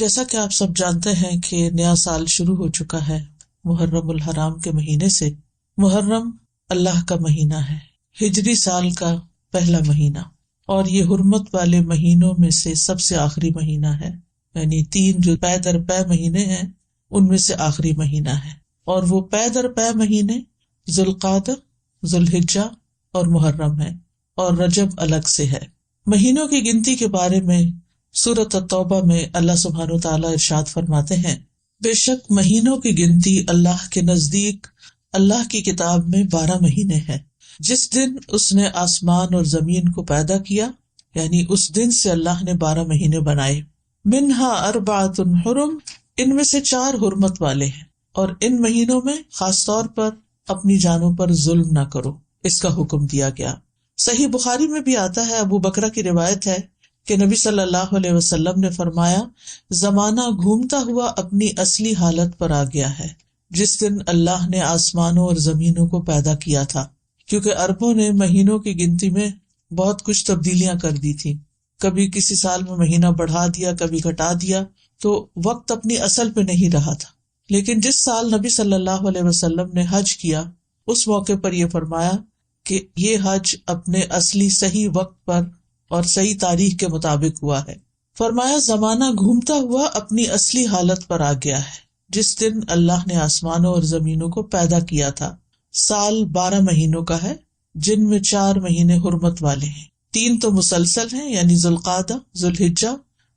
جیسا کہ آپ سب جانتے ہیں کہ نیا سال شروع ہو چکا ہے محرم الحرام کے مہینے سے۔ محرم اللہ کا مہینہ ہے، ہجری سال کا پہلا مہینہ، اور یہ حرمت والے مہینوں میں سے سب سے آخری مہینہ ہے، یعنی 3 جو پے در پے مہینے ہیں ان میں سے آخری مہینہ ہے۔ اور وہ پے در پے مہینے ذوالقعدہ، ذوالحجہ اور محرم ہے، اور رجب الگ سے ہے۔ مہینوں کی گنتی کے بارے میں سورۃ التوبہ میں اللہ سبحانہ وتعالیٰ ارشاد فرماتے ہیں، بے شک مہینوں کی گنتی اللہ کے نزدیک اللہ کی کتاب میں 12 مہینے ہیں۔ جس دن اس نے آسمان اور زمین کو پیدا کیا، یعنی اس دن سے اللہ نے 12 مہینے بنائے۔ منہا اربعۃ حرم، ان میں سے 4 حرمت والے ہیں، اور ان مہینوں میں خاص طور پر اپنی جانوں پر ظلم نہ کرو، اس کا حکم دیا گیا۔ صحیح بخاری میں بھی آتا ہے، ابو بکرہ کی روایت ہے کہ نبی صلی اللہ علیہ وسلم نے فرمایا، زمانہ گھومتا ہوا اپنی اصلی حالت پر آ گیا ہے جس دن اللہ نے آسمانوں اور زمینوں کو پیدا کیا تھا، کیونکہ عربوں نے مہینوں کی گنتی میں بہت کچھ تبدیلیاں کر دی تھی، کبھی کسی سال میں مہینہ بڑھا دیا، کبھی گھٹا دیا، تو وقت اپنی اصل پہ نہیں رہا تھا۔ لیکن جس سال نبی صلی اللہ علیہ وسلم نے حج کیا، اس موقع پر یہ فرمایا کہ یہ حج اپنے اصلی صحیح وقت پر اور صحیح تاریخ کے مطابق ہوا ہے۔ فرمایا، زمانہ گھومتا ہوا اپنی اصلی حالت پر آ گیا ہے جس دن اللہ نے آسمانوں اور زمینوں کو پیدا کیا تھا۔ سال 12 مہینوں کا ہے، جن میں 4 مہینے حرمت والے ہیں، 3 تو مسلسل ہیں، یعنی ذوالقعدہ، ذوالحجہ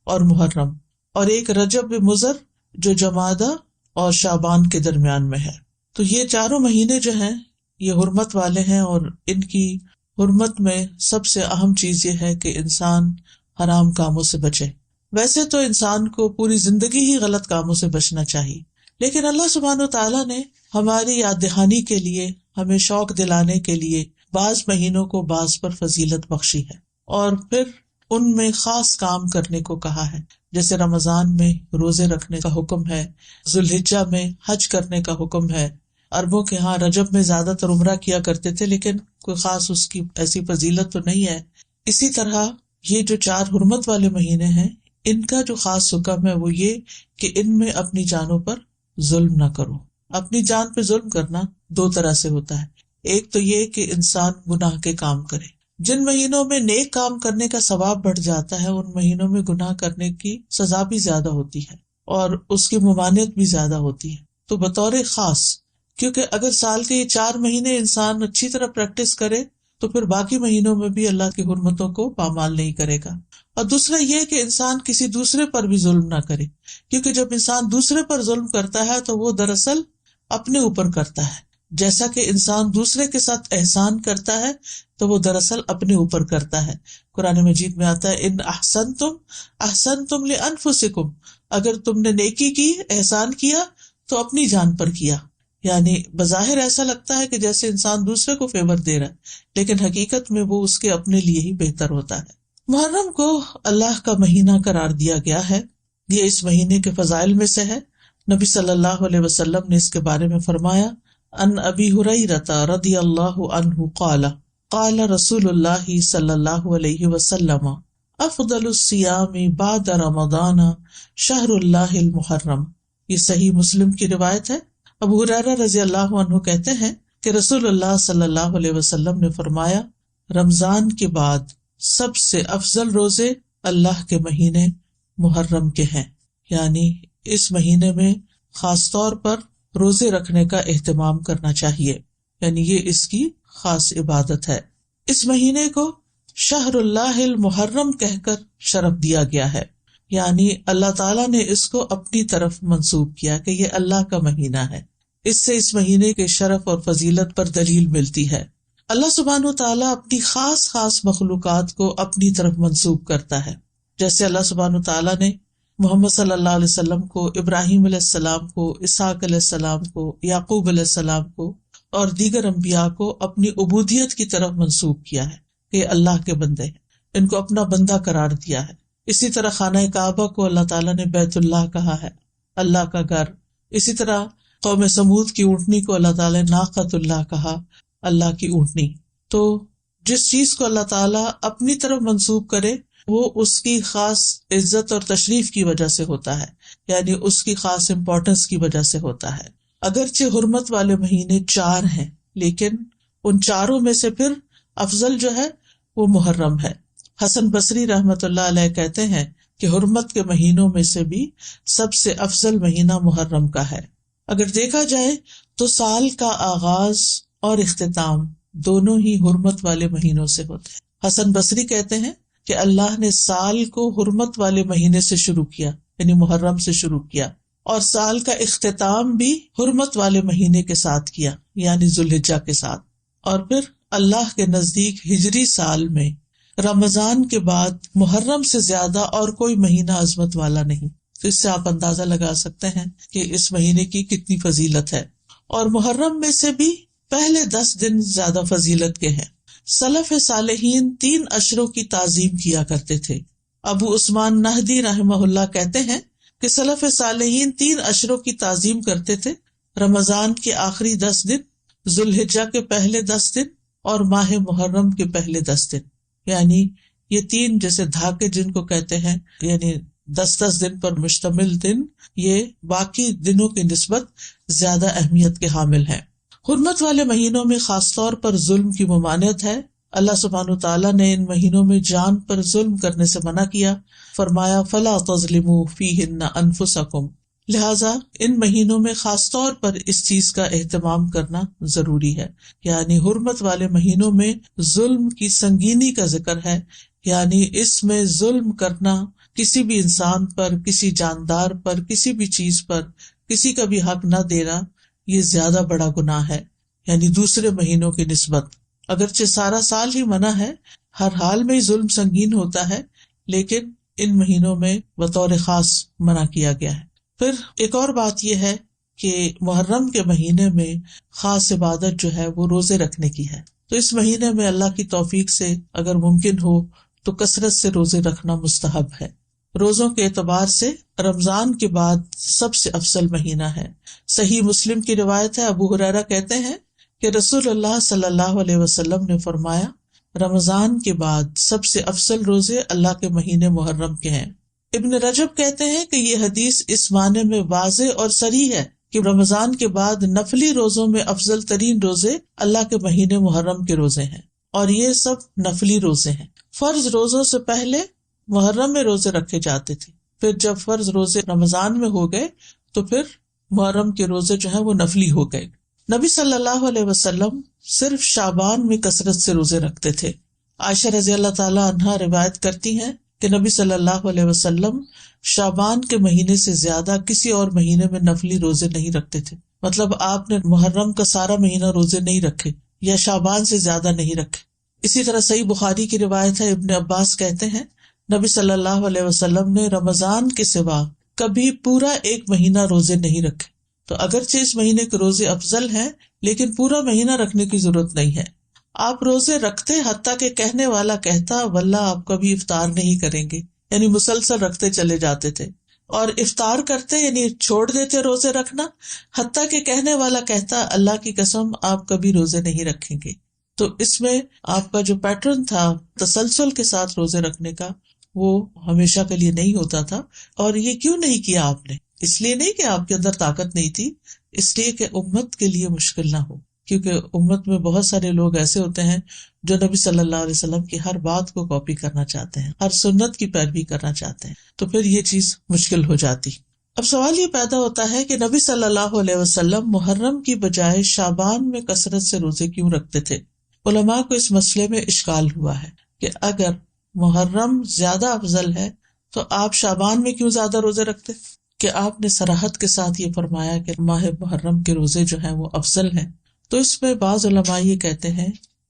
اور محرم، اور ایک رجب مضر جو جمادہ اور شعبان کے درمیان میں ہے۔ تو یہ 4 مہینے جو ہیں یہ حرمت والے ہیں، اور ان کی حرمت میں سب سے اہم چیز یہ ہے کہ انسان حرام کاموں سے بچے۔ ویسے تو انسان کو پوری زندگی ہی غلط کاموں سے بچنا چاہیے، لیکن اللہ سبحانہ وتعالیٰ نے ہماری یاد دہانی کے لیے، ہمیں شوق دلانے کے لیے بعض مہینوں کو بعض پر فضیلت بخشی ہے، اور پھر ان میں خاص کام کرنے کو کہا ہے، جیسے رمضان میں روزے رکھنے کا حکم ہے، ذوالحجہ میں حج کرنے کا حکم ہے۔ عربوں کے ہاں رجب میں زیادہ تر عمرہ کیا کرتے تھے، لیکن کوئی خاص اس کی ایسی فضیلت تو نہیں ہے۔ اسی طرح یہ جو 4 حرمت والے مہینے ہیں، ان کا جو خاص حکم ہے وہ یہ کہ ان میں اپنی جانوں پر ظلم نہ کرو۔ اپنی جان پہ ظلم کرنا 2 طرح سے ہوتا ہے، ایک تو یہ کہ انسان گناہ کے کام کرے۔ جن مہینوں میں نیک کام کرنے کا ثواب بڑھ جاتا ہے، ان مہینوں میں گناہ کرنے کی سزا بھی زیادہ ہوتی ہے اور اس کی ممانعت بھی زیادہ ہوتی ہے۔ تو بطور خاص، کیونکہ اگر سال کے یہ 4 مہینے انسان اچھی طرح پریکٹس کرے تو پھر باقی مہینوں میں بھی اللہ کی حرمتوں کو پامال نہیں کرے گا۔ اور دوسرا یہ کہ انسان کسی دوسرے پر بھی ظلم نہ کرے، کیونکہ جب انسان دوسرے پر ظلم کرتا ہے تو وہ دراصل اپنے اوپر کرتا ہے، جیسا کہ انسان دوسرے کے ساتھ احسان کرتا ہے تو وہ دراصل اپنے اوپر کرتا ہے۔ قرآن مجید میں آتا ہے، ان احسنتم احسنتم لانفسکم، اگر تم نے نیکی کی، احسان کیا تو اپنی جان پر کیا۔ یعنی بظاہر ایسا لگتا ہے کہ جیسے انسان دوسرے کو فیور دے رہا ہے، لیکن حقیقت میں وہ اس کے اپنے لیے ہی بہتر ہوتا ہے۔ محرم کو اللہ کا مہینہ قرار دیا گیا ہے، یہ اس مہینے کے فضائل میں سے ہے۔ نبی صلی اللہ علیہ وسلم نے اس کے بارے میں فرمایا، ان ابی ہریرہ رضی اللہ عنہ قال قال رسول اللہ صلی اللہ علیہ وسلم، افضل الصیام بعد رمضان شہر اللہ المحرم۔ یہ صحیح مسلم کی روایت ہے۔ ابو ہریرہ رضی اللہ عنہ کہتے ہیں کہ رسول اللہ صلی اللہ علیہ وسلم نے فرمایا، رمضان کے بعد سب سے افضل روزے اللہ کے مہینے محرم کے ہیں، یعنی اس مہینے میں خاص طور پر روزے رکھنے کا اہتمام کرنا چاہیے، یعنی یہ اس کی خاص عبادت ہے۔ اس مہینے کو شہر اللہ المحرم کہہ کر شرف دیا گیا ہے، یعنی اللہ تعالیٰ نے اس کو اپنی طرف منسوب کیا کہ یہ اللہ کا مہینہ ہے۔ اس سے اس مہینے کے شرف اور فضیلت پر دلیل ملتی ہے۔ اللہ سبحانہ وتعالیٰ اپنی خاص خاص مخلوقات کو اپنی طرف منسوب کرتا ہے، جیسے اللہ سبحانہ وتعالیٰ نے محمد صلی اللہ علیہ وسلم کو، ابراہیم علیہ السلام کو، اسحاق علیہ السلام کو، یعقوب علیہ السلام کو اور دیگر انبیاء کو اپنی عبودیت کی طرف منسوب کیا ہے کہ یہ اللہ کے بندے ہیں، ان کو اپنا بندہ قرار دیا ہے۔ اسی طرح خانہ کعبہ کو اللہ تعالیٰ نے بیت اللہ کہا ہے، اللہ کا گھر۔ اسی طرح قوم سمود کی اونٹنی کو اللہ تعالیٰ نے ناقۃ اللہ کہا، اللہ کی اونٹنی۔ تو جس چیز کو اللہ تعالیٰ اپنی طرف منسوب کرے وہ اس کی خاص عزت اور تشریف کی وجہ سے ہوتا ہے، یعنی اس کی خاص امپورٹنس کی وجہ سے ہوتا ہے۔ اگرچہ حرمت والے مہینے 4 ہیں، لیکن ان چاروں میں سے پھر افضل جو ہے وہ محرم ہے۔ حسن بصری رحمت اللہ علیہ کہتے ہیں کہ حرمت کے مہینوں میں سے بھی سب سے افضل مہینہ محرم کا ہے۔ اگر دیکھا جائے تو سال کا آغاز اور اختتام دونوں ہی حرمت والے مہینوں سے ہوتے ہیں۔ حسن بصری کہتے ہیں کہ اللہ نے سال کو حرمت والے مہینے سے شروع کیا، یعنی محرم سے شروع کیا، اور سال کا اختتام بھی حرمت والے مہینے کے ساتھ کیا، یعنی ذوالحجہ کے ساتھ۔ اور پھر اللہ کے نزدیک ہجری سال میں رمضان کے بعد محرم سے زیادہ اور کوئی مہینہ عظمت والا نہیں۔ تو اس سے آپ اندازہ لگا سکتے ہیں کہ اس مہینے کی کتنی فضیلت ہے۔ اور محرم میں سے بھی پہلے 10 دن زیادہ فضیلت کے ہیں۔ سلف صالحین 3 اشروں کی تعظیم کیا کرتے تھے۔ ابو عثمان نہدی رحمہ اللہ کہتے ہیں کہ سلف صالحین 3 اشروں کی تعظیم کرتے تھے: رمضان کے آخری 10 دن، ذوالحجہ کے پہلے 10 دن اور ماہ محرم کے پہلے 10 دن۔ یعنی یہ 3 جیسے دھاکے جن کو کہتے ہیں، یعنی 10 دن پر مشتمل دن، یہ باقی دنوں کی نسبت زیادہ اہمیت کے حامل ہیں۔ حرمت والے مہینوں میں خاص طور پر ظلم کی ممانعت ہے۔ اللہ سبحانہ وتعالیٰ نے ان مہینوں میں جان پر ظلم کرنے سے منع کیا، فرمایا فَلَا تَظْلِمُوا فِيهِنَّ أَنفُسَكُمْ، لہٰذا ان مہینوں میں خاص طور پر اس چیز کا اہتمام کرنا ضروری ہے، یعنی حرمت والے مہینوں میں ظلم کی سنگینی کا ذکر ہے، یعنی اس میں ظلم کرنا، کسی بھی انسان پر، کسی جاندار پر، کسی بھی چیز پر کسی کا بھی حق نہ دینا، یہ زیادہ بڑا گناہ ہے، یعنی دوسرے مہینوں کی نسبت۔ اگرچہ سارا سال ہی منع ہے، ہر حال میں ہی ظلم سنگین ہوتا ہے، لیکن ان مہینوں میں بطور خاص منع کیا گیا ہے۔ پھر ایک اور بات یہ ہے کہ محرم کے مہینے میں خاص عبادت جو ہے وہ روزے رکھنے کی ہے۔ تو اس مہینے میں اللہ کی توفیق سے اگر ممکن ہو تو کثرت سے روزے رکھنا مستحب ہے۔ روزوں کے اعتبار سے رمضان کے بعد سب سے افضل مہینہ ہے۔ صحیح مسلم کی روایت ہے، ابو ہریرہ کہتے ہیں کہ رسول اللہ صلی اللہ علیہ وسلم نے فرمایا، رمضان کے بعد سب سے افضل روزے اللہ کے مہینے محرم کے ہیں۔ ابن رجب کہتے ہیں کہ یہ حدیث اس معنی میں واضح اور صریح ہے کہ رمضان کے بعد نفلی روزوں میں افضل ترین روزے اللہ کے مہینے محرم کے روزے ہیں، اور یہ سب نفلی روزے ہیں۔ فرض روزوں سے پہلے محرم میں روزے رکھے جاتے تھے، پھر جب فرض روزے رمضان میں ہو گئے تو پھر محرم کے روزے جو ہیں وہ نفلی ہو گئے۔ نبی صلی اللہ علیہ وسلم صرف شعبان میں کثرت سے روزے رکھتے تھے۔ عائشہ رضی اللہ تعالی عنہا روایت کرتی ہیں کہ نبی صلی اللہ علیہ وسلم شعبان کے مہینے سے زیادہ کسی اور مہینے میں نفلی روزے نہیں رکھتے تھے، مطلب آپ نے محرم کا سارا مہینہ روزے نہیں رکھے یا شعبان سے زیادہ نہیں رکھے۔ اسی طرح صحیح بخاری کی روایت ہے، ابن عباس کہتے ہیں نبی صلی اللہ علیہ وسلم نے رمضان کے سوا کبھی پورا 1 مہینہ روزے نہیں رکھے۔ تو اگرچہ اس مہینے کے روزے افضل ہیں، لیکن پورا مہینہ رکھنے کی ضرورت نہیں ہے۔ آپ روزے رکھتے حتیٰ کہ کہنے والا کہتا واللہ آپ کبھی افطار نہیں کریں گے، یعنی مسلسل رکھتے چلے جاتے تھے، اور افطار کرتے یعنی چھوڑ دیتے روزے رکھنا حتیٰ کہ کہنے والا کہتا اللہ کی قسم آپ کبھی روزے نہیں رکھیں گے۔ تو اس میں آپ کا جو پیٹرن تھا تسلسل کے ساتھ روزے رکھنے کا، وہ ہمیشہ کے لیے نہیں ہوتا تھا۔ اور یہ کیوں نہیں کیا آپ نے؟ اس لیے نہیں کہ آپ کے اندر طاقت نہیں تھی، اس لیے کہ امت کے لیے مشکل نہ ہو، کیونکہ امت میں بہت سارے لوگ ایسے ہوتے ہیں جو نبی صلی اللہ علیہ وسلم کی ہر بات کو کاپی کرنا چاہتے ہیں، ہر سنت کی پیروی کرنا چاہتے ہیں، تو پھر یہ چیز مشکل ہو جاتی۔ اب سوال یہ پیدا ہوتا ہے کہ نبی صلی اللہ علیہ وسلم محرم کی بجائے شعبان میں کثرت سے روزے کیوں رکھتے تھے؟ علماء کو اس مسئلے میں اشکال ہوا ہے کہ اگر محرم زیادہ افضل ہے تو آپ شعبان میں کیوں زیادہ روزے رکھتے؟ کہ آپ نے صراحت کے ساتھ یہ فرمایا کہ ماہ محرم کے روزے جو ہیں وہ افضل ہیں، تو اس میں بعض علماء یہ کہتے ہیں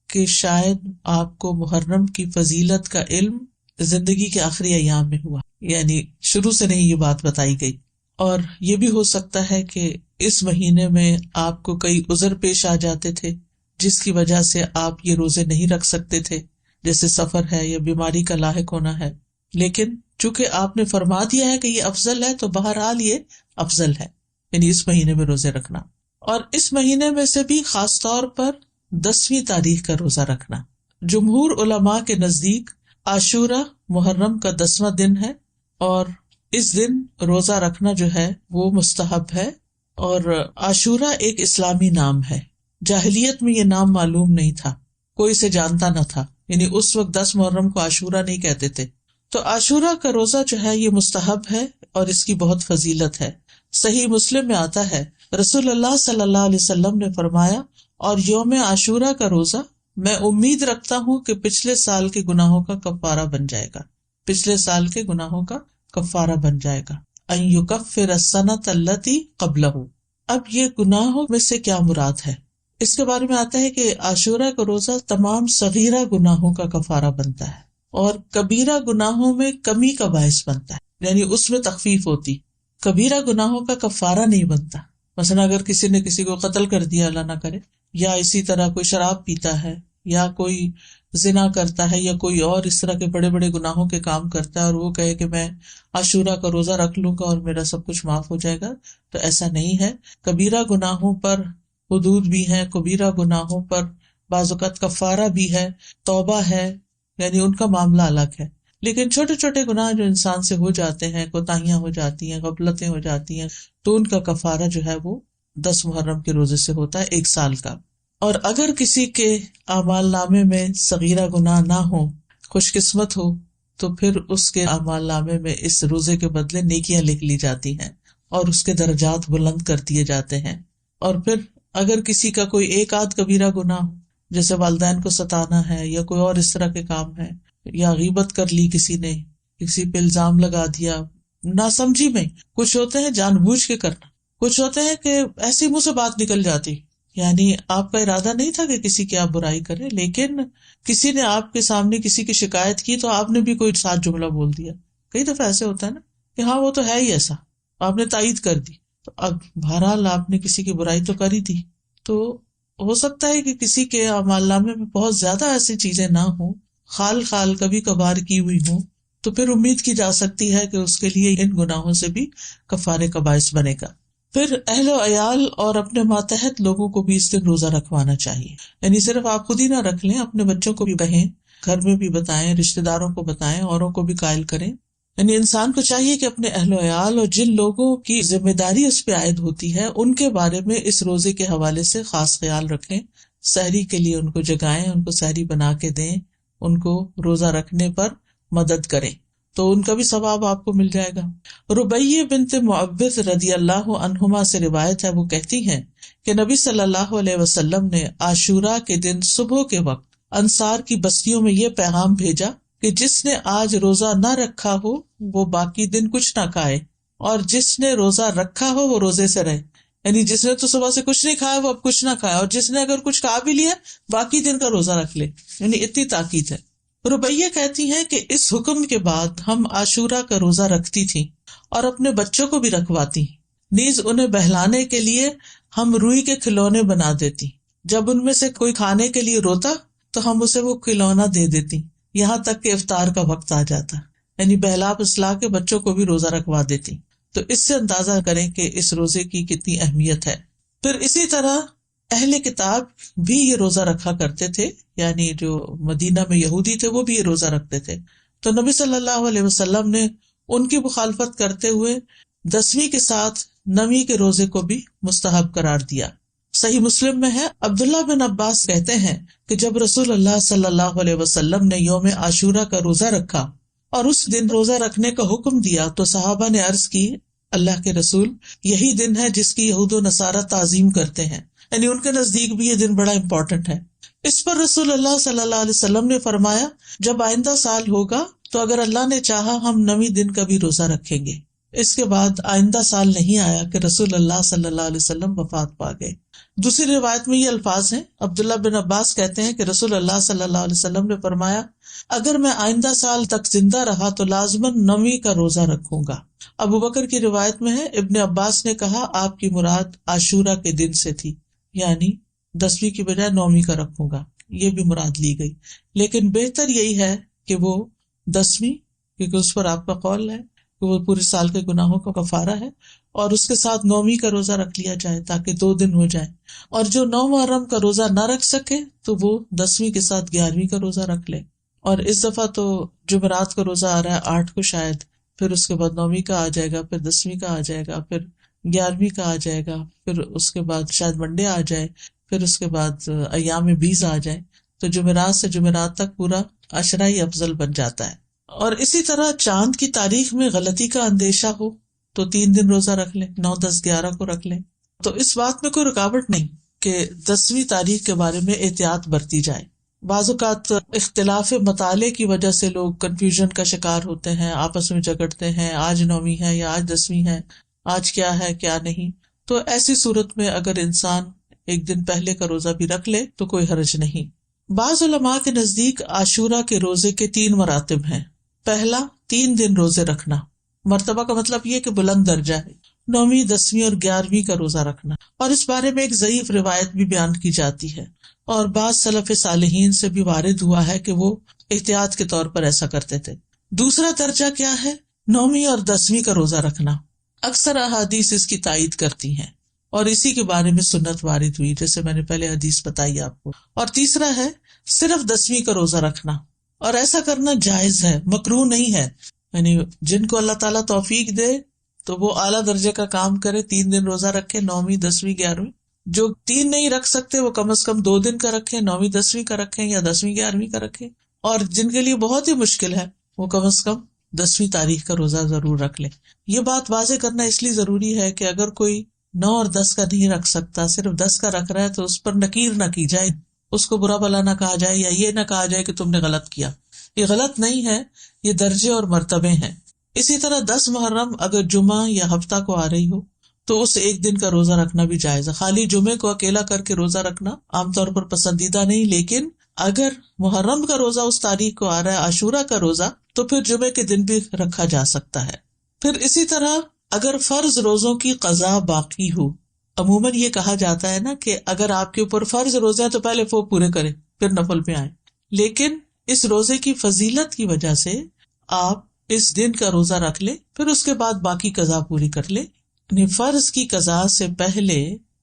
کہ شاید آپ کو محرم کی فضیلت کا علم زندگی کے آخری ایام میں ہوا، یعنی شروع سے نہیں یہ بات بتائی گئی۔ اور یہ بھی ہو سکتا ہے کہ اس مہینے میں آپ کو کئی عذر پیش آ جاتے تھے جس کی وجہ سے آپ یہ روزے نہیں رکھ سکتے تھے، جیسے سفر ہے یا بیماری کا لاحق ہونا ہے، لیکن چونکہ آپ نے فرما دیا ہے کہ یہ افضل ہے تو بہرحال یہ افضل ہے، یعنی اس مہینے میں روزے رکھنا۔ اور اس مہینے میں سے بھی خاص طور پر 10ویں تاریخ کا روزہ رکھنا۔ جمہور علماء کے نزدیک عاشورہ محرم کا 10واں دن ہے، اور اس دن روزہ رکھنا جو ہے وہ مستحب ہے۔ اور عاشورہ ایک اسلامی نام ہے، جاہلیت میں یہ نام معلوم نہیں تھا، کوئی اسے جانتا نہ تھا، یعنی اس وقت 10 محرم کو عاشورہ نہیں کہتے تھے۔ تو عاشورہ کا روزہ جو ہے یہ مستحب ہے اور اس کی بہت فضیلت ہے۔ صحیح مسلم میں آتا ہے رسول اللہ صلی اللہ علیہ وسلم نے فرمایا، اور یوم عاشورہ کا روزہ میں امید رکھتا ہوں کہ پچھلے سال کے گناہوں کا کفارہ بن جائے گا، پچھلے سال کے گناہوں کا کفارہ بن جائے گا۔ ان یکفر السنۃ التی قبلہ، اب یہ گناہوں میں سے کیا مراد ہے؟ اس کے بارے میں آتا ہے کہ عاشورہ کا روزہ تمام صغیرہ گناہوں کا کفارہ بنتا ہے اور کبیرہ گناہوں میں کمی کا باعث بنتا ہے، یعنی اس میں تخفیف ہوتی۔ کبیرہ گناہوں کا کفارہ نہیں بنتا، مثلا اگر کسی نے کسی کو قتل کر دیا، اللہ نہ کرے، یا اسی طرح کوئی شراب پیتا ہے، یا کوئی زنا کرتا ہے، یا کوئی اور اس طرح کے بڑے بڑے گناہوں کے کام کرتا ہے، اور وہ کہے کہ میں عاشورہ کا روزہ رکھ لوں گا اور میرا سب کچھ معاف ہو جائے گا، تو ایسا نہیں ہے۔ کبیرہ گناہوں پر حدود بھی ہیں، کبیرہ گناہوں پر بعض اوقات کفارہ بھی ہے، توبہ ہے، یعنی ان کا معاملہ الگ ہے۔ لیکن چھوٹے چھوٹے گناہ جو انسان سے ہو جاتے ہیں، کوتاہیاں ہو جاتی ہیں، غفلتیں ہو جاتی ہیں، تو ان کا کفارہ جو ہے وہ 10 محرم کے روزے سے ہوتا ہے، 1 سال کا۔ اور اگر کسی کے اعمال نامے میں صغیرہ گناہ نہ ہو، خوش قسمت ہو، تو پھر اس کے اعمال نامے میں اس روزے کے بدلے نیکیاں لکھ لی جاتی ہیں اور اس کے درجات بلند کر دیے جاتے ہیں۔ اور پھر اگر کسی کا کوئی ایک آدھ کبیرہ گناہ ہو، جیسے والدین کو ستانا ہے یا کوئی اور اس طرح کے کام ہے، یا غیبت کر لی کسی نے، کسی پہ الزام لگا دیا ناسمجھی میں، کچھ ہوتے ہیں جان بوجھ کے کرنا، کچھ ہوتے ہیں کہ ایسی منہ سے بات نکل جاتی، یعنی آپ کا ارادہ نہیں تھا کہ کسی کی آپ برائی کریں، لیکن کسی نے آپ کے سامنے کسی کی شکایت کی تو آپ نے بھی کوئی ساتھ جملہ بول دیا۔ کئی دفعہ ایسے ہوتا ہے نا کہ ہاں وہ تو ہے ہی ایسا، آپ نے تائید کر دی، تو اب بہرحال آپ نے کسی کی برائی تو کر ہی دی۔ تو ہو سکتا ہے کہ کسی کے اعمال نامے میں بہت زیادہ ایسی چیزیں نہ ہوں، خال خال کبھی کبھار کی ہوئی ہوں، تو پھر امید کی جا سکتی ہے کہ اس کے لیے ان گناہوں سے بھی کفارے کا باعث بنے گا۔ پھر اہل و عیال اور اپنے ماتحت لوگوں کو بھی اس دن روزہ رکھوانا چاہیے، یعنی صرف آپ خود ہی نہ رکھ لیں، اپنے بچوں کو بھی کہیں، گھر میں بھی بتائیں، رشتہ داروں کو بتائیں، اوروں کو بھی قائل کریں۔ یعنی انسان کو چاہیے کہ اپنے اہل و عیال اور جن لوگوں کی ذمہ داری اس پہ عائد ہوتی ہے ان کے بارے میں اس روزے کے حوالے سے خاص خیال رکھیں، سحری کے لیے ان کو جگائیں، ان کو سحری بنا کے دیں، ان کو روزہ رکھنے پر مدد کریں، تو ان کا بھی ثواب آپ کو مل جائے گا۔ ربیہ بنت معوذ رضی اللہ عنہما سے روایت ہے، وہ کہتی ہیں کہ نبی صلی اللہ علیہ وسلم نے عاشورہ کے دن صبح کے وقت انصار کی بستیوں میں یہ پیغام بھیجا کہ جس نے آج روزہ نہ رکھا ہو وہ باقی دن کچھ نہ کھائے، اور جس نے روزہ رکھا ہو وہ روزے سے رہے، یعنی جس نے تو صبح سے کچھ نہیں کھایا وہ اب کچھ نہ کھائے، اور جس نے اگر کچھ کھا بھی لیا باقی دن کا روزہ رکھ لے، یعنی اتنی تاکید ہے۔ ربیہ کہتی ہیں کہ اس حکم کے بعد ہم عاشورہ کا روزہ رکھتی تھیں اور اپنے بچوں کو بھی رکھواتی، نیز انہیں بہلانے کے لیے ہم روئی کے کھلونے بنا دیتی، جب ان میں سے کوئی کھانے کے لیے روتا تو ہم اسے وہ کھلونا دے دیتی، یہاں تک کہ افطار کا وقت آ جاتا، یعنی بہلا پسلا کے بچوں کو بھی روزہ رکھوا دیتی۔ تو اس سے اندازہ کریں کہ اس روزے کی کتنی اہمیت ہے۔ پھر اسی طرح اہل کتاب بھی یہ روزہ رکھا کرتے تھے، یعنی جو مدینہ میں یہودی تھے وہ بھی یہ روزہ رکھتے تھے، تو نبی صلی اللہ علیہ وسلم نے ان کی مخالفت کرتے ہوئے 10ویں کے ساتھ 9ویں کے روزے کو بھی مستحب قرار دیا۔ صحیح مسلم میں ہے، عبداللہ بن عباس کہتے ہیں کہ جب رسول اللہ صلی اللہ علیہ وسلم نے یوم عاشورہ کا روزہ رکھا اور اس دن روزہ رکھنے کا حکم دیا تو صحابہ نے عرض کی، اللہ کے رسول، یہی دن ہے جس کی یہود و نصارہ تعظیم کرتے ہیں، یعنی ان کے نزدیک بھی یہ دن بڑا امپورٹنٹ ہے۔ اس پر رسول اللہ صلی اللہ علیہ وسلم نے فرمایا، جب آئندہ سال ہوگا تو اگر اللہ نے چاہا ہم 9ویں دن کا بھی روزہ رکھیں گے۔ اس کے بعد آئندہ سال نہیں آیا کہ رسول اللہ صلی اللہ علیہ وسلم وفات پا گئے۔ دوسری روایت میں یہ الفاظ ہیں، عبداللہ بن عباس کہتے ہیں کہ رسول اللہ صلی اللہ علیہ وسلم نے فرمایا، اگر میں آئندہ سال تک زندہ رہا تو لازماً 9ویں کا روزہ رکھوں گا۔ ابو بکر کی روایت میں ہے، ابن عباس نے کہا آپ کی مراد عاشورہ کے دن سے تھی، یعنی 10ویں کی بجائے 9ویں کا رکھوں گا، یہ بھی مراد لی گئی، لیکن بہتر یہی ہے کہ وہ 10ویں، کیونکہ اس پر آپ کا قول ہے کہ وہ پورے سال کے گناہوں کا کفارہ ہے، اور اس کے ساتھ 9ویں کا روزہ رکھ لیا جائے تاکہ 2 دن ہو جائیں، اور جو 9 محرم کا روزہ نہ رکھ سکے تو وہ 10ویں کے ساتھ 11ویں کا روزہ رکھ لے، اور اس دفعہ تو جمعرات کو روزہ آ رہا ہے 8 کو شاید، پھر اس کے بعد 9ویں کا آ جائے گا، پھر 10ویں کا آ جائے گا، پھر 11ویں کا آ جائے گا، پھر اس کے بعد شاید منڈے آ جائے، پھر اس کے بعد ایام بیز آ جائے، تو جمعرات سے جمعرات تک پورا عشرہ ہی افضل بن جاتا ہے۔ اور اسی طرح چاند کی تاریخ میں غلطی کا اندیشہ ہو تو 3 دن روزہ رکھ لیں، 9، 10، 11 کو رکھ لیں، تو اس بات میں کوئی رکاوٹ نہیں کہ 10ویں تاریخ کے بارے میں احتیاط برتی جائے۔ بعض اوقات اختلاف مطالعے کی وجہ سے لوگ کنفیوژن کا شکار ہوتے ہیں، آپس میں جھگڑتے ہیں، آج 9ویں ہے یا آج 10ویں ہے، آج کیا ہے کیا نہیں۔ تو ایسی صورت میں اگر انسان ایک دن پہلے کا روزہ بھی رکھ لے تو کوئی حرج نہیں۔ بعض علماء کے نزدیک عاشورہ کے روزے کے 3 مراتب ہیں۔ پہلا، 3 دن روزے رکھنا، مرتبہ کا مطلب یہ کہ بلند درجہ ہے، 9ویں، 10ویں اور 11ویں کا روزہ رکھنا، اور اس بارے میں ایک ضعیف روایت بھی بیان کی جاتی ہے، اور بعض سلف صالحین سے بھی وارد ہوا ہے کہ وہ احتیاط کے طور پر ایسا کرتے تھے۔ دوسرا درجہ کیا ہے؟ 9ویں اور 10ویں کا روزہ رکھنا۔ اکثر احادیث اس کی تائید کرتی ہیں، اور اسی کے بارے میں سنت وارد ہوئی، جیسے میں نے پہلے حدیث بتائی آپ کو۔ اور تیسرا ہے صرف 10ویں کا روزہ رکھنا، اور ایسا کرنا جائز ہے، مکروہ نہیں ہے۔ یعنی جن کو اللہ تعالیٰ توفیق دے تو وہ اعلیٰ درجے کا کام کرے، 3 دن روزہ رکھے، 9ویں، 10ویں، 11ویں۔ جو 3 نہیں رکھ سکتے وہ کم از کم 2 دن کا رکھیں، 9ویں، 10ویں کا رکھیں، یا 10ویں، 11ویں کا رکھیں، اور جن کے لیے بہت ہی مشکل ہے وہ کم از کم 10ویں تاریخ کا روزہ ضرور رکھ لیں۔ یہ بات واضح کرنا اس لیے ضروری ہے کہ اگر کوئی 9 اور 10 کا نہیں رکھ سکتا، صرف 10 کا رکھ رہا ہے، تو اس پر نکیر نہ کی جائے، اس کو برا بھلا نہ کہا جائے، یا یہ نہ کہا جائے کہ تم نے غلط کیا۔ یہ غلط نہیں ہے، یہ درجے اور مرتبے ہیں۔ اسی طرح 10 محرم اگر جمعہ یا ہفتہ کو آ رہی ہو تو اس ایک دن کا روزہ رکھنا بھی جائز ہے۔ خالی جمعے کو اکیلا کر کے روزہ رکھنا عام طور پر پسندیدہ نہیں، لیکن اگر محرم کا روزہ اس تاریخ کو آ رہا ہے، عاشورہ کا روزہ، تو پھر جمعے کے دن بھی رکھا جا سکتا ہے۔ پھر اسی طرح اگر فرض روزوں کی قضا باقی ہو، عموماً یہ کہا جاتا ہے نا کہ اگر آپ کے اوپر فرض روزے ہیں تو پہلے وہ پورے کریں پھر نفل پہ آئیں، لیکن اس روزے کی فضیلت کی وجہ سے آپ اس دن کا روزہ رکھ لیں، پھر اس کے بعد باقی قضا پوری کر لیں۔ یعنی فرض کی قضا سے پہلے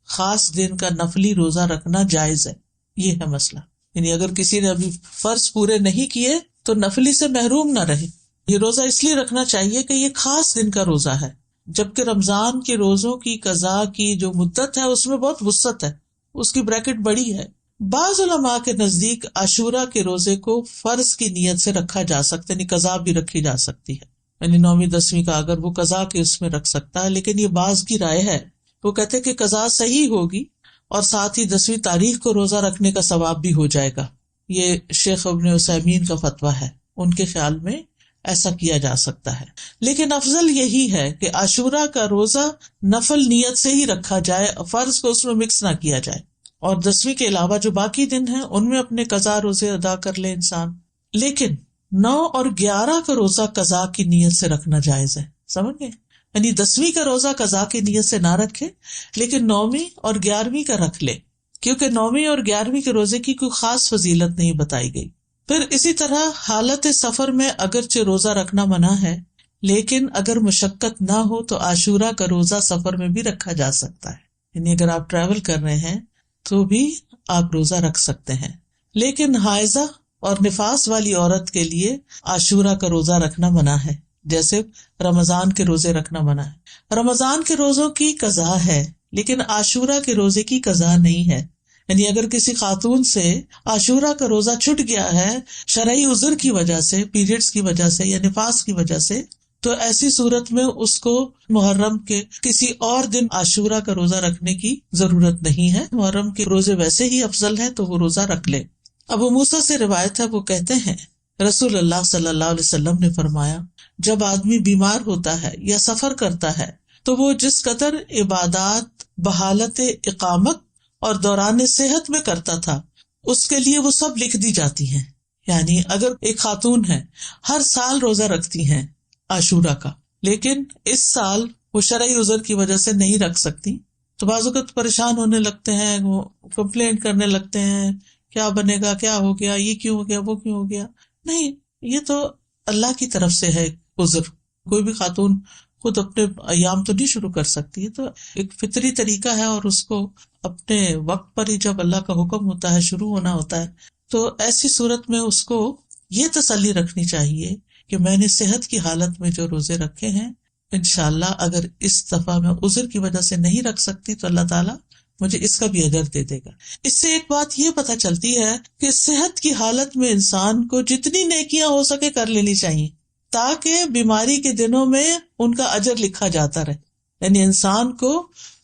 خاص دن کا نفلی روزہ رکھنا جائز ہے، یہ ہے مسئلہ۔ یعنی اگر کسی نے ابھی فرض پورے نہیں کیے تو نفلی سے محروم نہ رہے۔ یہ روزہ اس لیے رکھنا چاہیے کہ یہ خاص دن کا روزہ ہے، جبکہ رمضان کے روزوں کی قضا کی جو مدت ہے اس میں بہت وسعت ہے، اس کی بریکٹ بڑی ہے۔ بعض علماء کے نزدیک عاشورہ کے روزے کو فرض کی نیت سے رکھا جا سکتا ہے، یعنی قضا بھی رکھی جا سکتی ہے، یعنی 9ویں 10ویں کا اگر وہ قضا کے اس میں رکھ سکتا ہے، لیکن یہ بعض کی رائے ہے۔ وہ کہتے ہیں کہ قضا صحیح ہوگی اور ساتھ ہی 10ویں تاریخ کو روزہ رکھنے کا ثواب بھی ہو جائے گا۔ یہ شیخ ابن عثیمین کا فتویٰ ہے، ان کے خیال میں ایسا کیا جا سکتا ہے، لیکن افضل یہی ہے کہ عاشورہ کا روزہ نفل نیت سے ہی رکھا جائے، فرض کو اس میں مکس نہ کیا جائے، اور 10ویں کے علاوہ جو باقی دن ہیں ان میں اپنے قضا روزے ادا کر لے انسان۔ لیکن 9 اور 11 کا روزہ قضا کی نیت سے رکھنا جائز ہے، سمجھ گئے؟ یعنی 10ویں کا روزہ قضا کی نیت سے نہ رکھے، لیکن 9ویں اور 11ویں کا رکھ لے، کیونکہ 9ویں اور 11ویں کے روزے کی کوئی خاص فضیلت نہیں بتائی گئی۔ پھر اسی طرح حالت سفر میں اگرچہ روزہ رکھنا منع ہے، لیکن اگر مشقت نہ ہو تو عاشورہ کا روزہ سفر میں بھی رکھا جا سکتا ہے، یعنی اگر آپ ٹریول کر رہے ہیں تو بھی آپ روزہ رکھ سکتے ہیں۔ لیکن حائضہ اور نفاس والی عورت کے لیے عاشورہ کا روزہ رکھنا منع ہے، جیسے رمضان کے روزے رکھنا منع ہے۔ رمضان کے روزوں کی قضا ہے لیکن عاشورہ کے روزے کی قضا نہیں ہے، یعنی اگر کسی خاتون سے عاشورہ کا روزہ چھٹ گیا ہے شرعی عذر کی وجہ سے، پیریڈز کی وجہ سے یا نفاس کی وجہ سے، تو ایسی صورت میں اس کو محرم کے کسی اور دن عاشورہ کا روزہ رکھنے کی ضرورت نہیں ہے۔ محرم کے روزے ویسے ہی افضل ہے تو وہ روزہ رکھ لے۔ ابو موسیٰ سے روایت ہے، وہ کہتے ہیں رسول اللہ صلی اللہ علیہ وسلم نے فرمایا، جب آدمی بیمار ہوتا ہے یا سفر کرتا ہے تو وہ جس قدر عبادات بحالت اقامت اور دوران صحت میں کرتا تھا اس کے لیے وہ سب لکھ دی جاتی ہیں۔ یعنی اگر ایک خاتون ہے ہر سال روزہ رکھتی ہیں عاشورہ کا، لیکن اس سال وہ شرعی عذر کی وجہ سے نہیں رکھ سکتی، تو بعض اوقات پریشان ہونے لگتے ہیں، وہ کمپلینٹ کرنے لگتے ہیں، کیا بنے گا، کیا ہو گیا، یہ کیوں ہو گیا، وہ کیوں ہو گیا۔ نہیں، یہ تو اللہ کی طرف سے ہے عذر۔ کوئی بھی خاتون خود اپنے ایام تو نہیں شروع کر سکتی، تو ایک فطری طریقہ ہے، اور اس کو اپنے وقت پر ہی جب اللہ کا حکم ہوتا ہے شروع ہونا ہوتا ہے، تو ایسی صورت میں اس کو یہ تسلی رکھنی چاہیے کہ میں نے صحت کی حالت میں جو روزے رکھے ہیں، انشاءاللہ اگر اس دفعہ میں عذر کی وجہ سے نہیں رکھ سکتی تو اللہ تعالیٰ مجھے اس کا بھی اجر دے دے گا۔ اس سے ایک بات یہ پتہ چلتی ہے کہ صحت کی حالت میں انسان کو جتنی نیکیاں ہو سکے کر لینی چاہیے، تاکہ بیماری کے دنوں میں ان کا اجر لکھا جاتا رہے۔ یعنی انسان کو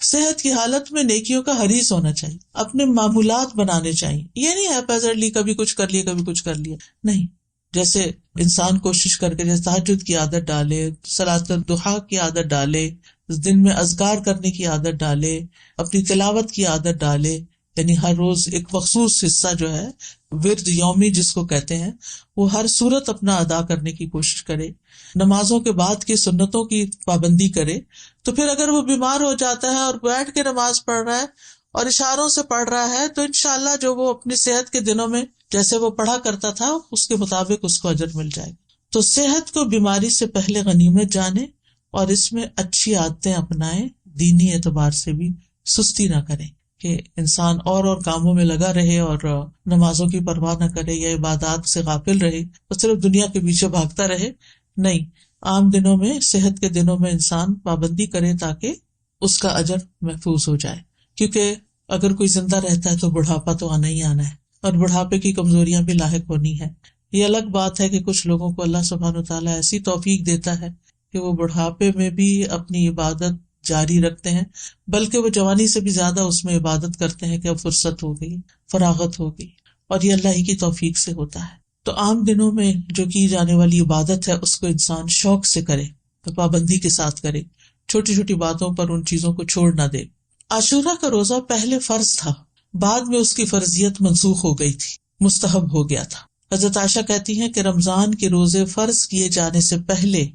صحت کی حالت میں نیکیوں کا حریص ہونا چاہیے، اپنے معمولات بنانے چاہیے۔ یہ نہیں ہے پیزرلی کبھی کچھ کر لیا کبھی کچھ کر لیا، نہیں۔ جیسے انسان کوشش کر کے جیسے تہجد کی عادت ڈالے، صلاۃ الضحیٰ کی عادت ڈالے، دن میں اذکار کرنے کی عادت ڈالے، اپنی تلاوت کی عادت ڈالے، یعنی ہر روز ایک مخصوص حصہ جو ہے ورد یومی جس کو کہتے ہیں، وہ ہر صورت اپنا ادا کرنے کی کوشش کرے، نمازوں کے بعد کی سنتوں کی پابندی کرے۔ تو پھر اگر وہ بیمار ہو جاتا ہے اور بیٹھ کے نماز پڑھ رہا ہے اور اشاروں سے پڑھ رہا ہے تو انشاءاللہ جو وہ اپنی صحت کے دنوں میں جیسے وہ پڑھا کرتا تھا اس کے مطابق اس کو اجر مل جائے گا۔ تو صحت کو بیماری سے پہلے غنیمت جانے اور اس میں اچھی عادتیں اپنائیں، دینی اعتبار سے بھی سستی نہ کریں کہ انسان اور کاموں میں لگا رہے اور نمازوں کی پرواہ نہ کرے یا عبادات سے غافل رہے اور صرف دنیا کے پیچھے بھاگتا رہے۔ نہیں، عام دنوں میں، صحت کے دنوں میں انسان پابندی کرے تاکہ اس کا اجر محفوظ ہو جائے، کیونکہ اگر کوئی زندہ رہتا ہے تو بڑھاپا تو آنا ہی آنا ہے اور بڑھاپے کی کمزوریاں بھی لاحق ہونی ہے۔ یہ الگ بات ہے کہ کچھ لوگوں کو اللہ سبحانہ وتعالیٰ ایسی توفیق دیتا ہے کہ وہ بڑھاپے میں بھی اپنی عبادت جاری رکھتے ہیں، بلکہ وہ جوانی سے بھی زیادہ اس میں عبادت کرتے ہیں کہ اب فرصت ہو گئی، فراغت ہو گئی، اور یہ اللہ ہی کی توفیق سے ہوتا ہے۔ تو عام دنوں میں جو کی جانے والی عبادت ہے اس کو انسان شوق سے کرے، تو پابندی کے ساتھ کرے، چھوٹی چھوٹی باتوں پر ان چیزوں کو چھوڑ نہ دے۔ عاشورہ کا روزہ پہلے فرض تھا، بعد میں اس کی فرضیت منسوخ ہو گئی تھی، مستحب ہو گیا تھا۔ حضرت عائشہ کہتی ہیں کہ رمضان کے روزے فرض کیے جانے سے پہلے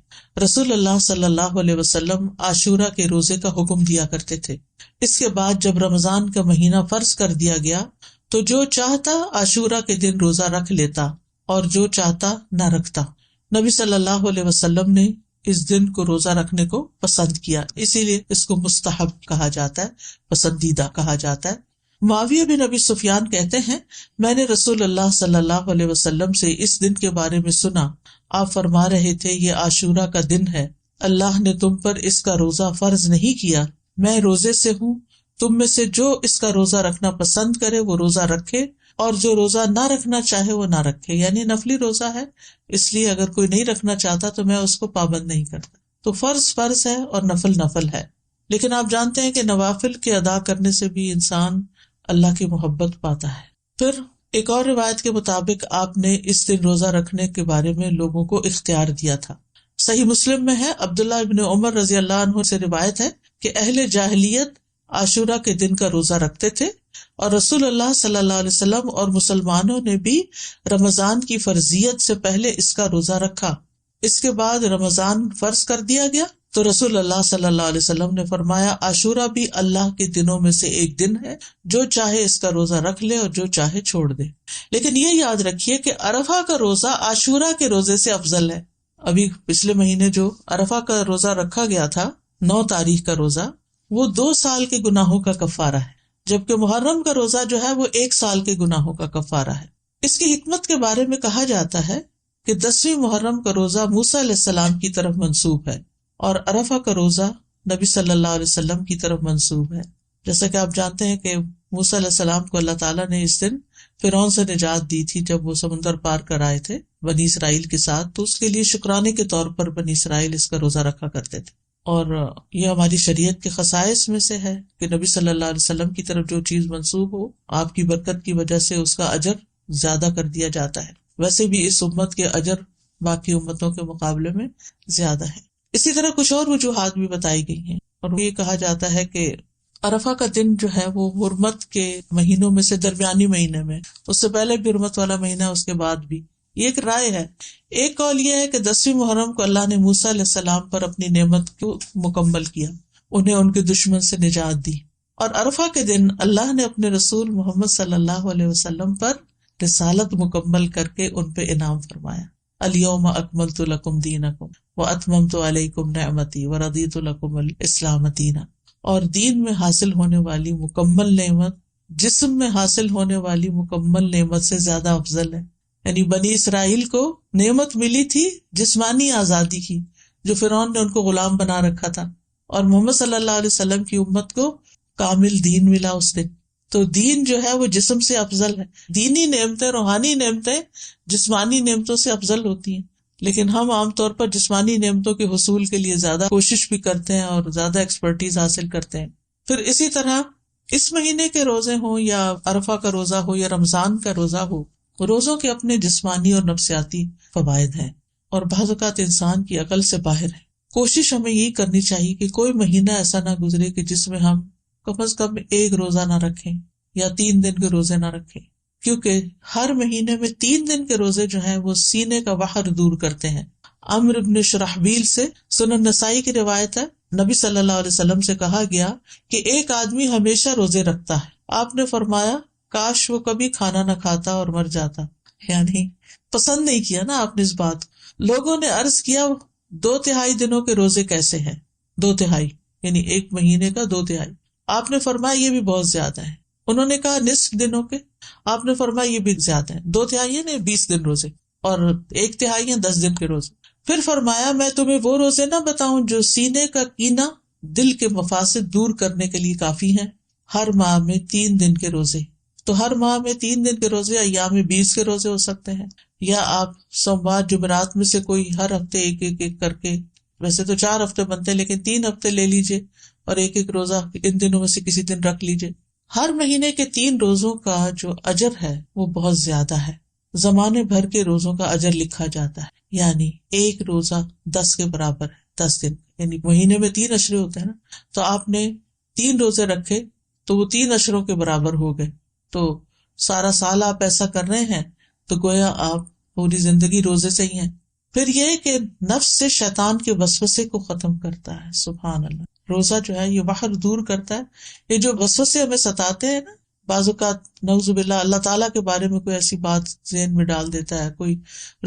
رسول اللہ صلی اللہ علیہ وسلم عاشورہ کے روزے کا حکم دیا کرتے تھے۔ اس کے بعد جب رمضان کا مہینہ فرض کر دیا گیا تو جو چاہتا عاشورہ کے دن روزہ رکھ لیتا اور جو چاہتا نہ رکھتا۔ نبی صلی اللہ علیہ وسلم نے اس دن کو روزہ رکھنے کو پسند کیا، اسی لیے اس کو مستحب کہا جاتا ہے، پسندیدہ کہا جاتا ہے۔ معاویہ بن ابی سفیان کہتے ہیں، میں نے رسول اللہ صلی اللہ علیہ وسلم سے اس دن کے بارے میں سنا، آپ فرما رہے تھے یہ عاشورہ کا دن ہے، اللہ نے تم پر اس کا روزہ فرض نہیں کیا، میں روزے سے ہوں، تم میں سے جو اس کا روزہ رکھنا پسند کرے وہ روزہ رکھے اور جو روزہ نہ رکھنا چاہے وہ نہ رکھے۔ یعنی نفلی روزہ ہے، اس لیے اگر کوئی نہیں رکھنا چاہتا تو میں اس کو پابند نہیں کرتا۔ تو فرض فرض ہے اور نفل نفل ہے، لیکن آپ جانتے ہیں کہ نوافل کے ادا کرنے سے بھی انسان اللہ کی محبت پاتا ہے۔ پھر ایک اور روایت کے مطابق آپ نے اس دن روزہ رکھنے کے بارے میں لوگوں کو اختیار دیا تھا۔ صحیح مسلم میں ہے، عبداللہ ابن عمر رضی اللہ عنہ سے روایت ہے کہ اہل جاہلیت عاشورہ کے دن کا روزہ رکھتے تھے اور رسول اللہ صلی اللہ علیہ وسلم اور مسلمانوں نے بھی رمضان کی فرضیت سے پہلے اس کا روزہ رکھا۔ اس کے بعد رمضان فرض کر دیا گیا تو رسول اللہ صلی اللہ علیہ وسلم نے فرمایا عاشورہ بھی اللہ کے دنوں میں سے ایک دن ہے، جو چاہے اس کا روزہ رکھ لے اور جو چاہے چھوڑ دے۔ لیکن یہ یاد رکھیے کہ عرفہ کا روزہ عاشورہ کے روزے سے افضل ہے۔ ابھی پچھلے مہینے جو عرفہ کا روزہ رکھا گیا تھا، 9 تاریخ کا روزہ، وہ 2 سال کے گناہوں کا کفارہ ہے، جبکہ محرم کا روزہ جو ہے وہ 1 سال کے گناہوں کا کفارہ ہے۔ اس کی حکمت کے بارے میں کہا جاتا ہے کہ 10ویں محرم کا روزہ موسیٰ علیہ السلام کی طرف منسوب ہے اور عرفہ کا روزہ نبی صلی اللہ علیہ وسلم کی طرف منسوب ہے۔ جیسا کہ آپ جانتے ہیں کہ موسیٰ علیہ السلام کو اللہ تعالیٰ نے اس دن فرعون سے نجات دی تھی جب وہ سمندر پار کر آئے تھے بنی اسرائیل کے ساتھ، تو اس کے لیے شکرانے کے طور پر بنی اسرائیل اس کا روزہ رکھا کرتے تھے۔ اور یہ ہماری شریعت کے خصائص میں سے ہے کہ نبی صلی اللہ علیہ وسلم کی طرف جو چیز منسوب ہو، آپ کی برکت کی وجہ سے اس کا اجر زیادہ کر دیا جاتا ہے۔ ویسے بھی اس امت کے اجر باقی امتوں کے مقابلے میں زیادہ ہے۔ اسی طرح کچھ اور وجوہات بھی بتائی گئی ہیں، اور یہ کہا جاتا ہے کہ عرفہ کا دن جو ہے وہ حرمت کے مہینوں میں سے درمیانی مہینے میں، اس سے پہلے بھی حرمت والا مہینہ، اس کے بعد بھی۔ یہ ایک رائے ہے۔ ایک قول یہ ہے کہ 10ویں محرم کو اللہ نے موسیٰ علیہ السلام پر اپنی نعمت کو مکمل کیا، انہیں ان کے دشمن سے نجات دی، اور عرفہ کے دن اللہ نے اپنے رسول محمد صلی اللہ علیہ وسلم پر رسالت مکمل کر کے ان پہ انعام فرمایا۔ الیوم اکملت لکم دینکم واتممت علیکم نعمتی ورضیت لکم الاسلام دینا۔ اور دین میں حاصل ہونے والی مکمل نعمت جسم میں حاصل ہونے والی مکمل نعمت سے زیادہ افضل ہے۔ یعنی بنی اسرائیل کو نعمت ملی تھی جسمانی آزادی کی، جو فرعون نے ان کو غلام بنا رکھا تھا، اور محمد صلی اللہ علیہ وسلم کی امت کو کامل دین ملا اس دن. تو دین جو ہے وہ جسم سے افضل ہے. دینی نعمتیں، روحانی نعمتیں جسمانی نعمتوں سے افضل ہوتی ہیں، لیکن ہم عام طور پر جسمانی نعمتوں کے حصول کے لیے زیادہ کوشش بھی کرتے ہیں اور زیادہ ایکسپرٹیز حاصل کرتے ہیں. پھر اسی طرح اس مہینے کے روزے ہوں یا عرفہ کا روزہ ہو یا رمضان کا روزہ ہو، روزوں کے اپنے جسمانی اور نفسیاتی فوائد ہیں، اور بعض اوقات انسان کی عقل سے باہر ہے. کوشش ہمیں یہی کرنی چاہیے کہ کوئی مہینہ ایسا نہ گزرے کہ جس میں ہم کم از کم ایک روزہ نہ رکھیں یا 3 دن کے روزے نہ رکھیں، کیونکہ ہر مہینے میں 3 دن کے روزے جو ہیں وہ سینے کا وحر دور کرتے ہیں. عمرو بن شرحبیل سے سنن نسائی کی روایت ہے، نبی صلی اللہ علیہ وسلم سے کہا گیا کہ ایک آدمی ہمیشہ روزے رکھتا ہے. آپ نے فرمایا کاش وہ کبھی کھانا نہ کھاتا اور مر جاتا. یعنی پسند نہیں کیا نا آپ نے اس بات. لوگوں نے عرض کیا 2/3 دنوں کے روزے کیسے ہیں؟ 2/3 یعنی ایک مہینے کا 2/3. آپ نے فرمایا یہ بھی بہت زیادہ ہے. انہوں نے کہا نصف دنوں کے. آپ نے فرمایا یہ بھی زیادہ ہے. 2/3 نے 20 دن روزے، اور 1/3 10 دن کے روزے. پھر فرمایا میں تمہیں وہ روزے نہ بتاؤں جو سینے کا کینہ، دل کے مفاسد دور کرنے کے لیے کافی ہیں. ہر ماہ میں 3 دن کے روزے. تو ہر ماہ میں 3 دن کے روزے ایام 20 کے روزے ہو سکتے ہیں، یا آپ سوموار جمعرات میں سے کوئی ہر ہفتے ایک کر کے، ویسے تو 4 ہفتے بنتے ہیں لیکن 3 ہفتے لے لیجئے اور ایک روزہ ان دنوں میں سے کسی دن رکھ لیجئے. ہر مہینے کے 3 روزوں کا جو اجر ہے وہ بہت زیادہ ہے. زمانے بھر کے روزوں کا اجر لکھا جاتا ہے، یعنی ایک روزہ 10 کے برابر ہے. 10 دن یعنی مہینے میں 3 عشرے ہوتے ہیں نا، تو آپ نے 3 روزے رکھے تو وہ 3 عشروں کے برابر ہو گئے. تو سارا سال آپ ایسا کر رہے ہیں تو گویا آپ پوری زندگی روزے سے ہی ہیں. پھر یہ کہ نفس سے شیطان کے وسوسے کو ختم کرتا ہے. سبحان اللہ. روزہ جو ہے یہ وحر دور کرتا ہے. یہ جو وسوسے ہمیں ستاتے ہیں نا، بعض اوقات نعوذ باللہ اللہ تعالیٰ کے بارے میں کوئی ایسی بات ذہن میں ڈال دیتا ہے، کوئی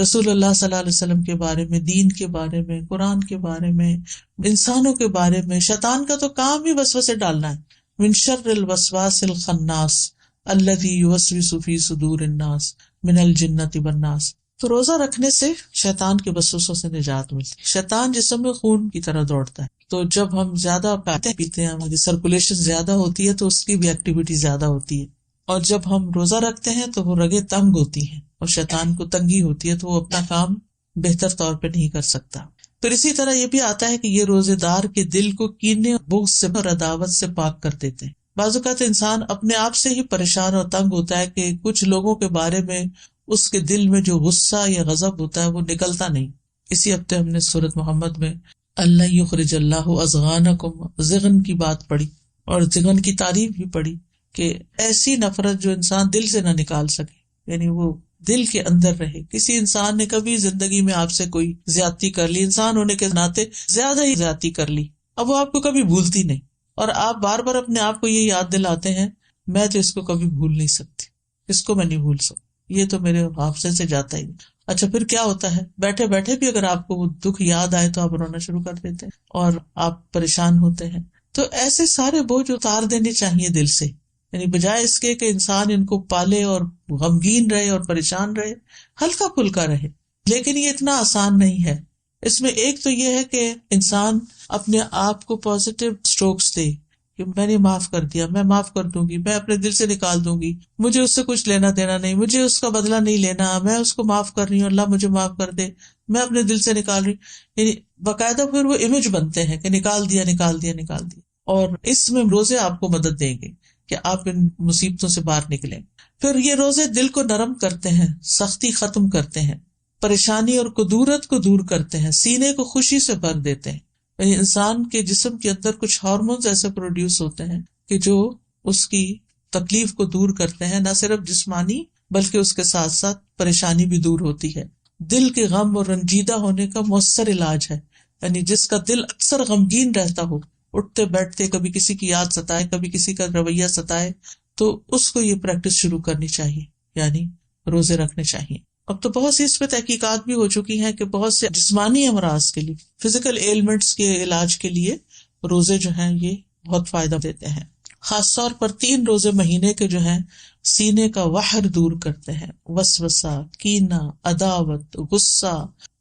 رسول اللہ صلی اللہ علیہ وسلم کے بارے میں، دین کے بارے میں، قرآن کے بارے میں، انسانوں کے بارے میں. شیطان کا تو کام ہی وسوسے ڈالنا ہے. من شر الوسواس الخناس الذی یوسوس فی صدور الناس من الجنۃ والناس. تو روزہ رکھنے سے شیطان کے وسوسوں سے نجات ملتی ہے. شیطان جسم میں خون کی طرح دوڑتا ہے، تو جب ہم زیادہ کھاتے پیتے ہیں، ہماری سرکولیشن زیادہ ہوتی ہے تو اس کی بھی ایکٹیویٹی زیادہ ہوتی ہے. اور جب ہم روزہ رکھتے ہیں تو وہ رگیں تنگ ہوتی ہیں اور شیطان کو تنگی ہوتی ہے، تو وہ اپنا کام بہتر طور پہ نہیں کر سکتا. پھر اسی طرح یہ بھی آتا ہے کہ یہ روزے دار کے دل کو کینے، بغض سے اور عداوت سے پاک کر دیتے ہیں. بعض اوقات انسان اپنے آپ سے ہی پریشان اور تنگ ہوتا ہے کہ کچھ لوگوں کے بارے میں اس کے دل میں جو غصہ یا غضب ہوتا ہے وہ نکلتا نہیں. اسی ہفتے ہم نے سورۃ محمد میں اللہ یخرج اللہ اضغانکم، ضغن کی بات پڑھی اور ضغن کی تعریف بھی پڑھی کہ ایسی نفرت جو انسان دل سے نہ نکال سکے، یعنی وہ دل کے اندر رہے. کسی انسان نے کبھی زندگی میں آپ سے کوئی زیادتی کر لی، انسان ہونے کے ناطے زیادہ ہی زیادتی کر لی، اب وہ آپ کو کبھی بھولتی نہیں، اور آپ بار بار اپنے آپ کو یہ یاد دلاتے ہیں میں تو اس کو کبھی بھول نہیں سکتی، اس کو میں نہیں بھول سکتی، یہ تو میرے حافظے سے جاتا ہی. اچھا پھر کیا ہوتا ہے؟ بیٹھے بیٹھے بھی اگر آپ کو وہ دکھ یاد آئے تو آپ رونا شروع کر دیتے ہیں اور آپ پریشان ہوتے ہیں. تو ایسے سارے بوجھ اتار دینے چاہیے دل سے، یعنی بجائے اس کے کہ انسان ان کو پالے اور غمگین رہے اور پریشان رہے، ہلکا پھلکا رہے. لیکن یہ اتنا آسان نہیں ہے. اس میں ایک تو یہ ہے کہ انسان اپنے آپ کو پازیٹیو اسٹروکس دے کہ میں نے معاف کر دیا، میں معاف کر دوں گی، میں اپنے دل سے نکال دوں گی، مجھے اس سے کچھ لینا دینا نہیں، مجھے اس کا بدلہ نہیں لینا، میں اس کو معاف کر رہی ہوں، اللہ مجھے معاف کر دے، میں اپنے دل سے نکال رہی ہوں. یعنی باقاعدہ پھر وہ امیج بنتے ہیں کہ نکال دیا نکال دیا نکال دیا. اور اس میں روزے آپ کو مدد دیں گے کہ آپ ان مصیبتوں سے باہر نکلیں. پھر یہ روزے دل کو نرم کرتے ہیں، سختی ختم کرتے ہیں، پریشانی اور کدورت کو دور کرتے ہیں، سینے کو خوشی سے بھر دیتے ہیں. یعنی انسان کے جسم کے اندر کچھ ہارمونز ایسے پروڈیوس ہوتے ہیں کہ جو اس کی تکلیف کو دور کرتے ہیں، نہ صرف جسمانی بلکہ اس کے ساتھ ساتھ پریشانی بھی دور ہوتی ہے. دل کے غم اور رنجیدہ ہونے کا مؤثر علاج ہے. یعنی جس کا دل اکثر غمگین رہتا ہو، اٹھتے بیٹھتے کبھی کسی کی یاد ستائے، کبھی کسی کا رویہ ستائے، تو اس کو یہ پریکٹس شروع کرنی چاہیے، یعنی روزے رکھنے چاہیے. اب تو بہت سی اس پہ تحقیقات بھی ہو چکی ہیں کہ بہت سے جسمانی امراض کے لیے، فزیکل ایلمنٹس کے علاج کے لیے روزے جو ہیں یہ بہت فائدہ دیتے ہیں. خاص طور پر 3 روزے مہینے کے جو ہیں سینے کا وحر دور کرتے ہیں، وسوسہ، کینہ، عداوت، غصہ،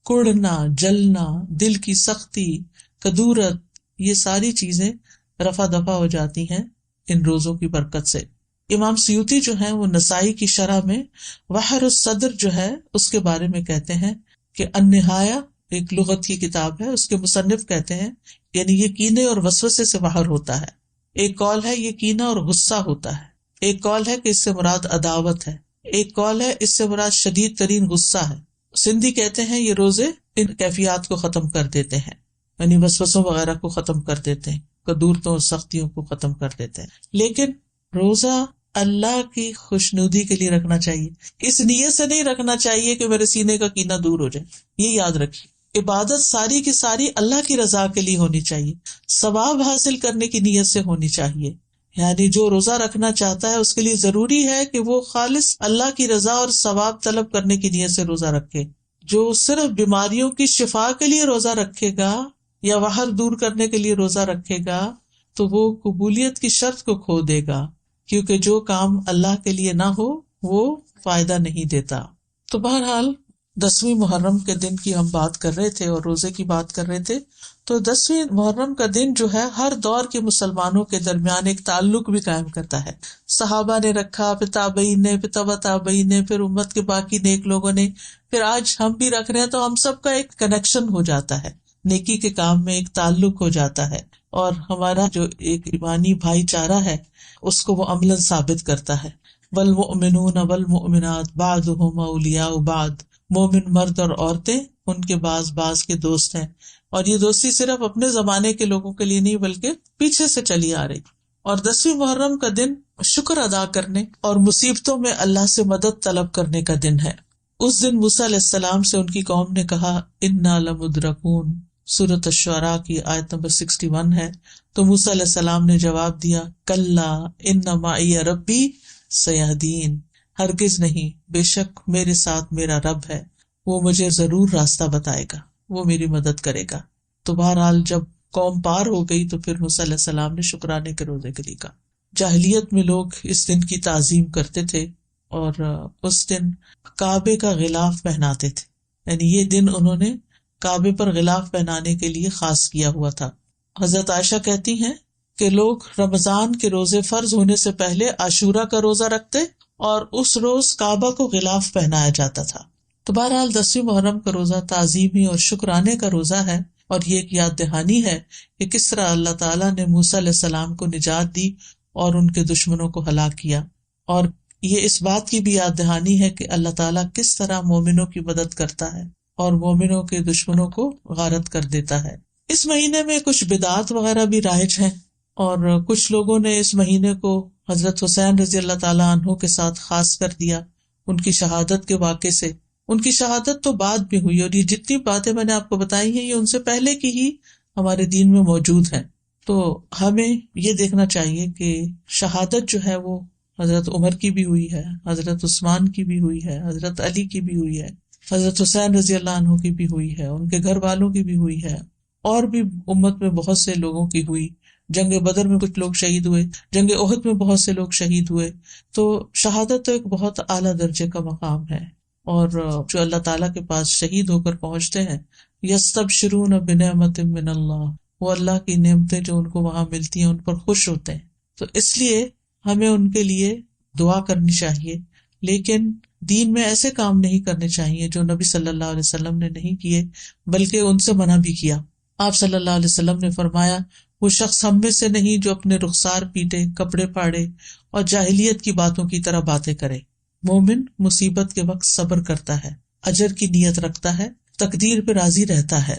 کڑنا، جلنا، دل کی سختی، کدورت، یہ ساری چیزیں رفع دفع ہو جاتی ہیں ان روزوں کی برکت سے۔ امام سیوطی جو ہیں وہ نسائی کی شرح میں وحر الصدر جو ہے اس کے بارے میں کہتے ہیں کہ النہایہ ایک لغت کی کتاب ہے، اس کے مصنف کہتے ہیں یعنی یہ کینے اور وسوسے سے وحر ہوتا ہے۔ ایک قول ہے یہ کینہ اور غصہ ہوتا ہے، ایک قول ہے کہ اس سے مراد عداوت ہے، ایک قول ہے اس سے مراد شدید ترین غصہ ہے۔ سندھی کہتے ہیں یہ روزے ان کیفیات کو ختم کر دیتے ہیں، یعنی وسوسوں وغیرہ کو ختم کر دیتے ہیں، کدورتوں اور سختیوں کو ختم کر دیتے ہیں۔ لیکن روزہ اللہ کی خوشنودی کے لیے رکھنا چاہیے، اس نیت سے نہیں رکھنا چاہیے کہ میرے سینے کا کینہ دور ہو جائے۔ یہ یاد رکھیے، عبادت ساری کی ساری اللہ کی رضا کے لیے ہونی چاہیے، ثواب حاصل کرنے کی نیت سے ہونی چاہیے۔ یعنی جو روزہ رکھنا چاہتا ہے اس کے لیے ضروری ہے کہ وہ خالص اللہ کی رضا اور ثواب طلب کرنے کی نیت سے روزہ رکھے۔ جو صرف بیماریوں کی شفا کے لیے روزہ رکھے گا یا وحر دور کرنے کے لیے روزہ رکھے گا تو وہ قبولیت کی شرط کو کھو دے گا، کیونکہ جو کام اللہ کے لیے نہ ہو وہ فائدہ نہیں دیتا۔ تو بہرحال 10ویں محرم کے دن کی ہم بات کر رہے تھے اور روزے کی بات کر رہے تھے، تو 10ویں محرم کا دن جو ہے ہر دور کے مسلمانوں کے درمیان ایک تعلق بھی قائم کرتا ہے۔ صحابہ نے رکھا، پھر تابعین نے، پھر تبع تابعین نے، پھر امت کے باقی نیک لوگوں نے، پھر آج ہم بھی رکھ رہے ہیں، تو ہم سب کا ایک کنیکشن ہو جاتا ہے، نیکی کے کام میں ایک تعلق ہو جاتا ہے، اور ہمارا جو ایک ایمانی بھائی چارہ ہے اس کو وہ عملاً ثابت کرتا ہے۔ والمؤمنون والمؤمنات بعضهم اولیاء بعض، مومن مرد اور عورتیں ان کے بعض کے دوست ہیں، اور یہ دوستی صرف اپنے زمانے کے لوگوں کے لیے نہیں بلکہ پیچھے سے چلی آ رہی۔ اور 10ویں محرم کا دن شکر ادا کرنے اور مصیبتوں میں اللہ سے مدد طلب کرنے کا دن ہے۔ اس دن موسیٰ علیہ السلام سے ان کی قوم نے کہا انا لمدرکون، سورۃ الشعراء کی آیت نمبر 61 ہے۔ تو موسیٰ علیہ السلام نے جواب دیا کلا ان معی ربی سیہدین، ہرگز نہیں، بے شک میرے ساتھ میرا رب ہے، وہ مجھے ضرور راستہ بتائے گا، وہ میری مدد کرے گا۔ تو بہرحال جب قوم پار ہو گئی تو پھر موسیٰ علیہ السلام نے شکرانے کے روزے کے لیے کہا۔ جاہلیت میں لوگ اس دن کی تعظیم کرتے تھے اور اس دن کعبے کا غلاف پہناتے تھے، یعنی یہ دن انہوں نے کعبے پر غلاف پہنانے کے لیے خاص کیا ہوا تھا۔ حضرت عائشہ کہتی ہیں کہ لوگ رمضان کے روزے فرض ہونے سے پہلے عاشورہ کا روزہ رکھتے اور اس روز کعبہ کو غلاف پہنایا جاتا تھا۔ تو بہرحال 10ویں محرم کا روزہ تعظیمی اور شکرانے کا روزہ ہے، اور یہ ایک یاد دہانی ہے کہ کس طرح اللہ تعالیٰ نے موسیٰ علیہ السلام کو نجات دی اور ان کے دشمنوں کو ہلاک کیا، اور یہ اس بات کی بھی یاد دہانی ہے کہ اللہ تعالیٰ کس طرح مومنوں کی مدد کرتا ہے اور مومنوں کے دشمنوں کو غارت کر دیتا ہے۔ اس مہینے میں کچھ بدعات وغیرہ بھی رائج ہیں، اور کچھ لوگوں نے اس مہینے کو حضرت حسین رضی اللہ تعالیٰ عنہ کے ساتھ خاص کر دیا ان کی شہادت کے واقعے سے۔ ان کی شہادت تو بعد میں ہوئی، اور یہ جتنی باتیں میں نے آپ کو بتائی ہیں یہ ان سے پہلے کی ہی ہمارے دین میں موجود ہیں۔ تو ہمیں یہ دیکھنا چاہیے کہ شہادت جو ہے وہ حضرت عمر کی بھی ہوئی ہے، حضرت عثمان کی بھی ہوئی ہے، حضرت علی کی بھی ہوئی ہے، حضرت حسین رضی اللہ عنہ کی بھی ہوئی ہے، ان کے گھر والوں کی بھی ہوئی ہے، اور بھی امت میں بہت سے لوگوں کی ہوئی۔ جنگ بدر میں کچھ لوگ شہید ہوئے، جنگ احد میں بہت سے لوگ شہید ہوئے۔ تو شہادت تو ایک بہت اعلیٰ درجے کا مقام ہے، اور جو اللہ تعالیٰ کے پاس شہید ہو کر پہنچتے ہیں یستبشرون بنعمت من اللہ، وہ اللہ کی نعمتیں جو ان کو وہاں ملتی ہیں ان پر خوش ہوتے ہیں۔ تو اس لیے ہمیں ان کے لیے دعا کرنی چاہیے، لیکن دین میں ایسے کام نہیں کرنے چاہیے جو نبی صلی اللہ علیہ وسلم نے نہیں کیے، بلکہ ان سے منع بھی کیا۔ آپ صلی اللہ علیہ وسلم نے فرمایا وہ شخص ہم میں سے نہیں جو اپنے رخسار پیٹے، کپڑے پاڑے اور جاہلیت کی باتوں کی طرح باتیں کرے۔ مومن مصیبت کے وقت صبر کرتا ہے، اجر کی نیت رکھتا ہے، تقدیر پہ راضی رہتا ہے۔